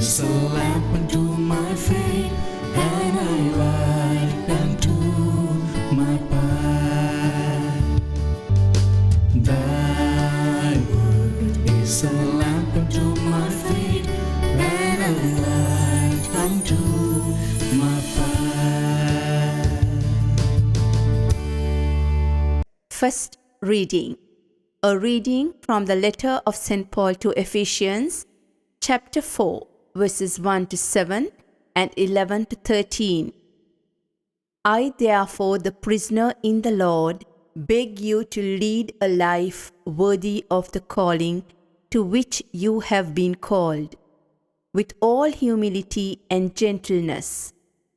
is a lamp unto my feet, and a light unto my path. Thy word is a lamp unto my feet, and a light unto my path. First reading. A reading from the letter of St. Paul to Ephesians, chapter 4, verses 1 to 7 and 11 to 13. I, therefore, the prisoner in the Lord, beg you to lead a life worthy of the calling to which you have been called, with all humility and gentleness,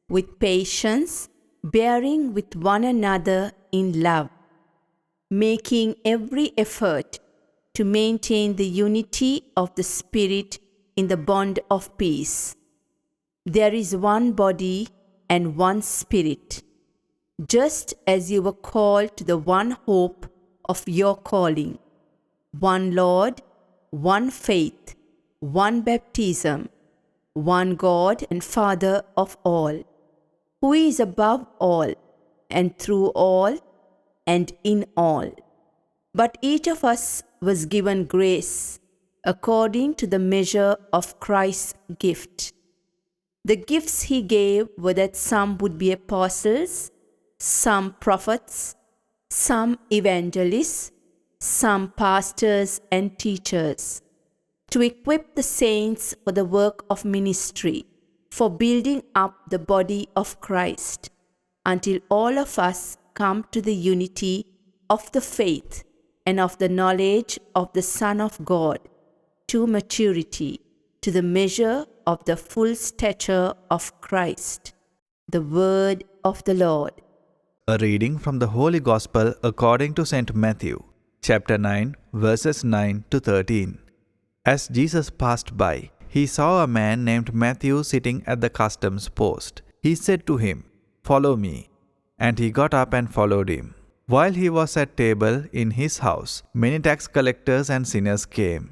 with patience, bearing with one another in love, making every effort to maintain the unity of the Spirit in the bond of peace. There is one body and one Spirit, just as you were called to the one hope of your calling, one Lord, one faith, one baptism, one God and Father of all, who is above all and through all and in all. But each of us was given grace according to the measure of Christ's gift. The gifts he gave were that some would be apostles, some prophets, some evangelists, some pastors and teachers, to equip the saints for the work of ministry, for building up the body of Christ, until all of us come to the unity of the faith and of the knowledge of the Son of God, to maturity, to the measure of the full stature of Christ. The word of the Lord. A reading from the Holy Gospel according to St. Matthew, chapter 9, verses 9 to 13. As Jesus passed by, he saw a man named Matthew sitting at the customs post. He said to him, "Follow me." And he got up and followed him. While he was at table in his house, many tax collectors and sinners came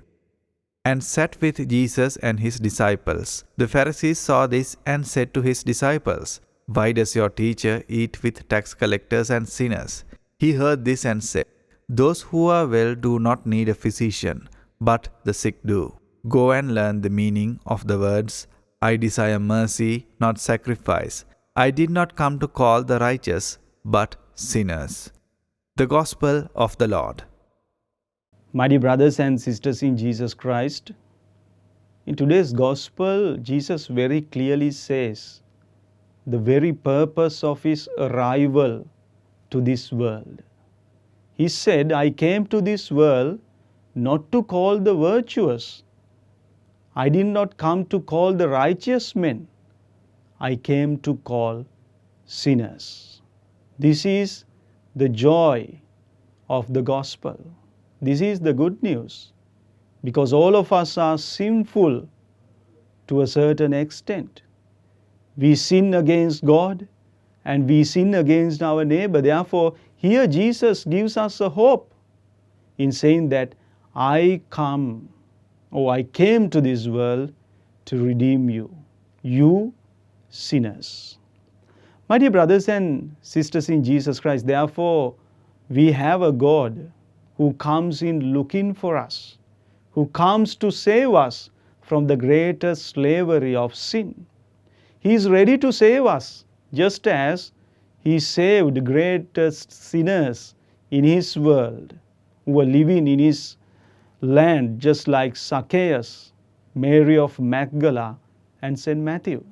and sat with Jesus and his disciples. The Pharisees saw this and said to his disciples, "Why does your teacher eat with tax collectors and sinners?" He heard this and said, "Those who are well do not need a physician, but the sick do. Go and learn the meaning of the words, 'I desire mercy, not sacrifice.' I did not come to call the righteous, but sinners." The Gospel of the Lord. My dear brothers and sisters in Jesus Christ, in today's Gospel, Jesus very clearly says the very purpose of his arrival to this world. He said, "I came to this world not to call the virtuous. I did not come to call the righteous men. I came to call sinners." This is the joy of the gospel. This is the good news, because all of us are sinful to a certain extent. We sin against God and we sin against our neighbor. Therefore, here Jesus gives us a hope in saying that I came to this world to redeem you sinners. My dear brothers and sisters in Jesus Christ, therefore, we have a God who comes in looking for us, who comes to save us from the greatest slavery of sin. He is ready to save us, just as he saved the greatest sinners in his world, who were living in his land, just like Zacchaeus, Mary of Magdala, and St. Matthew.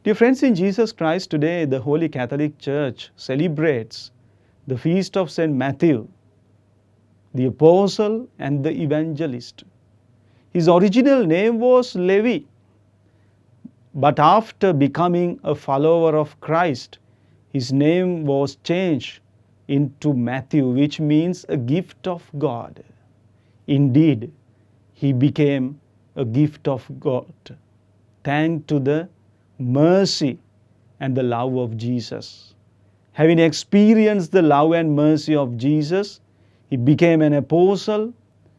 Dear friends in Jesus Christ, today the Holy Catholic Church celebrates the feast of St. Matthew, the apostle and the evangelist. His original name was Levi, but after becoming a follower of Christ, his name was changed into Matthew, which means a gift of God. Indeed, he became a gift of God, thanks to the mercy and the love of Jesus. Having experienced the love and mercy of Jesus, he became an apostle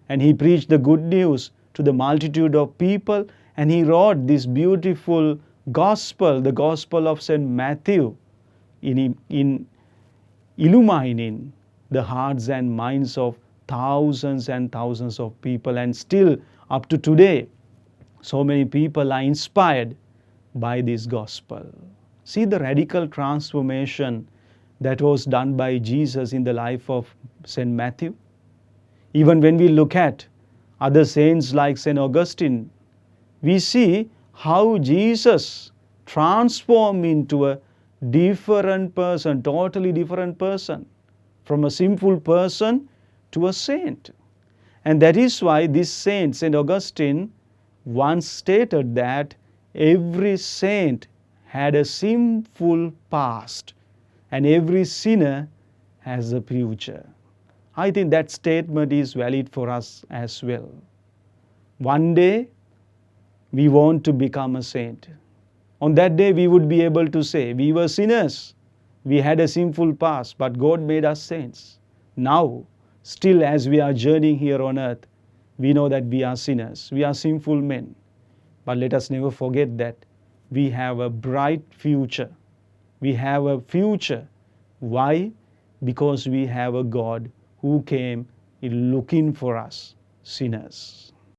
and he preached the good news to the multitude of people, And he wrote this beautiful gospel, the gospel of St. Matthew, in illumining the hearts and minds of thousands and thousands of people. And still up to today, so many people are inspired by this gospel. See the radical transformation that was done by Jesus in the life of St. Matthew. Even when we look at other saints like St. Augustine, we see how Jesus transformed into a different person, totally different person, from a sinful person to a saint. And that is why this saint, St. Augustine, once stated that every saint had a sinful past and every sinner has a future. I think that statement is valid for us as well. One day we want to become a saint. On that day we would be able to say, we were sinners, we had a sinful past, but God made us saints. Now, still as we are journeying here on earth, we know that we are sinners, we are sinful men. But let us never forget that we have a bright future. We have a future. Why? Because we have a God who came looking for us, sinners.